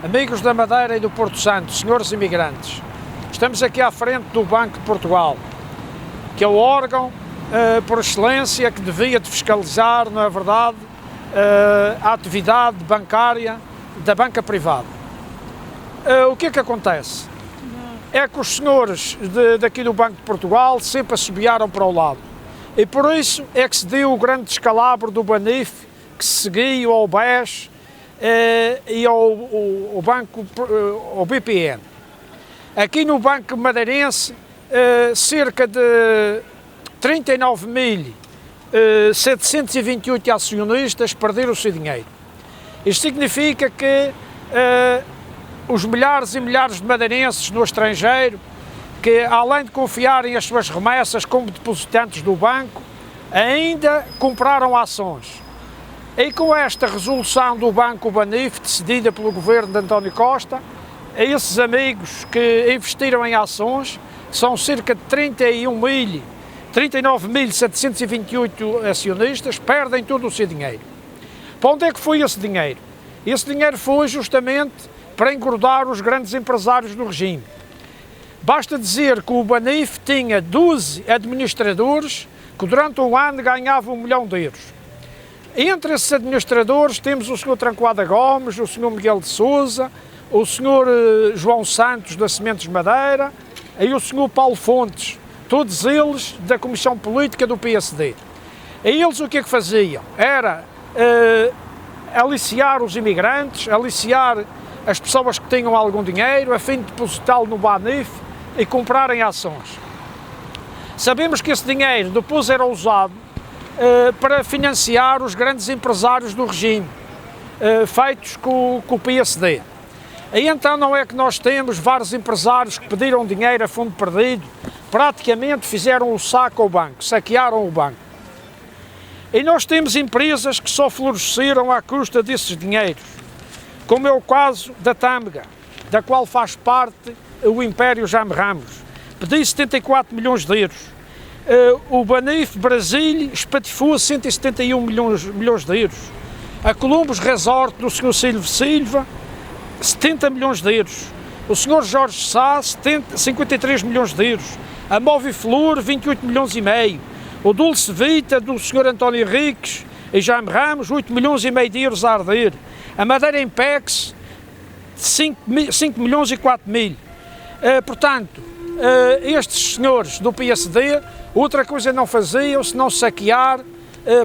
Amigos da Madeira e do Porto Santo, senhores imigrantes, estamos aqui à frente do Banco de Portugal, que é o órgão, por excelência, que devia de fiscalizar, não é verdade, a atividade bancária da banca privada. O que é que acontece? É que os senhores daqui do Banco de Portugal sempre assobiaram para o lado. E por isso é que se deu o grande descalabro do Banif, que se seguiu ao BES e ao Banco, ao BPN. Aqui no Banco Madeirense, cerca de 39.728 acionistas perderam o seu dinheiro. Isto significa que os milhares e milhares de madeirenses no estrangeiro, que além de confiarem as suas remessas como depositantes do banco, ainda compraram ações. E com esta resolução do Banco Banif, decidida pelo governo de António Costa, a esses amigos que investiram em ações, são cerca de 39.728 acionistas, perdem todo o seu dinheiro. Para onde é que foi esse dinheiro? Esse dinheiro foi justamente para engordar os grandes empresários do regime. Basta dizer que o Banif tinha 12 administradores que durante um ano ganhavam 1 milhão de euros. Entre esses administradores temos o Sr. Tranquada Gomes, o Sr. Miguel de Sousa, o Sr. João Santos da Sementes Madeira e o Sr. Paulo Fontes, todos eles da Comissão Política do PSD. E eles o que é que faziam? Era aliciar os imigrantes, aliciar as pessoas que tinham algum dinheiro, a fim de depositá-lo no Banif e comprarem ações. Sabemos que esse dinheiro depois era usado para financiar os grandes empresários do regime, feitos com o PSD. E então não é que nós temos vários empresários que pediram dinheiro a fundo perdido, praticamente fizeram o saco ao banco, saquearam o banco. E nós temos empresas que só floresceram à custa desses dinheiros, como é o caso da Tâmega, da qual faz parte o Império Jaime Ramos. Pediu 74 milhões de euros. O Banif Brasil espatifou 171 milhões de euros. A Columbus Resort do Sr. Silva, 70 milhões de euros. O Sr. Jorge Sá, 53 milhões de euros. A Moviflor, 28 milhões e meio. O Dulce Vita do Sr. António Henriques e Jaime Ramos, 8 milhões e meio de euros a arder. A Madeira Impex, 5 milhões e 4 mil. Portanto, estes senhores do PSD, outra coisa não faziam senão saquear,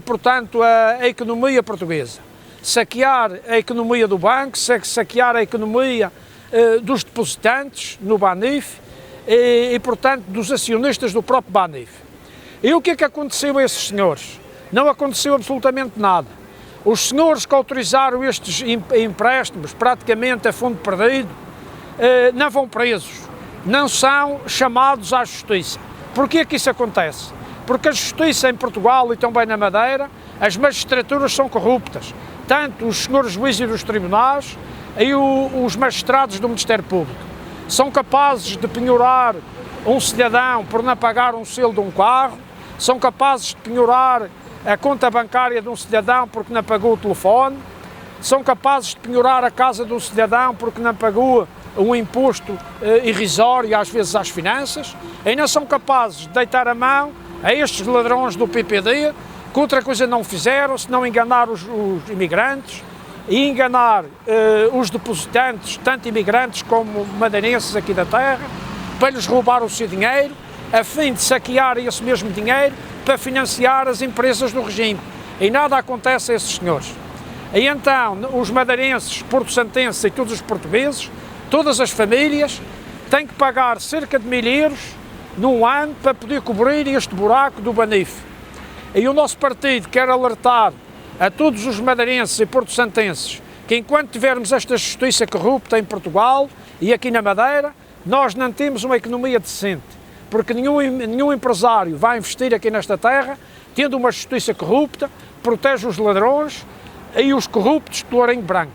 portanto, a economia portuguesa. Saquear a economia do banco, saquear a economia dos depositantes no Banif e, portanto, dos acionistas do próprio Banif. E o que é que aconteceu a esses senhores? Não aconteceu absolutamente nada. Os senhores que autorizaram estes empréstimos, praticamente a fundo perdido, não vão presos, não são chamados à justiça. Porquê que isso acontece? Porque a justiça em Portugal e também na Madeira, as magistraturas são corruptas, tanto os senhores juízes dos tribunais e os magistrados do Ministério Público. São capazes de penhorar um cidadão por não pagar um selo de um carro, são capazes de penhorar a conta bancária de um cidadão porque não pagou o telefone, são capazes de penhorar a casa de um cidadão porque não pagou um imposto irrisório, às vezes, às finanças, e não são capazes de deitar a mão a estes ladrões do PPD, que outra coisa não fizeram, senão enganar os imigrantes e enganar os depositantes, tanto imigrantes como madeirenses aqui da terra, para lhes roubar o seu dinheiro, a fim de saquear esse mesmo dinheiro para financiar as empresas do regime. E nada acontece a esses senhores. E então, os madeirenses, porto-santenses e todos os portugueses, todas as famílias, têm que pagar cerca de 1.000 euros num ano para poder cobrir este buraco do Banif. E o nosso partido quer alertar a todos os madeirenses e porto-santenses que enquanto tivermos esta justiça corrupta em Portugal e aqui na Madeira, nós não temos uma economia decente, porque nenhum empresário vai investir aqui nesta terra tendo uma justiça corrupta, protege os ladrões e os corruptos de colorinho branco.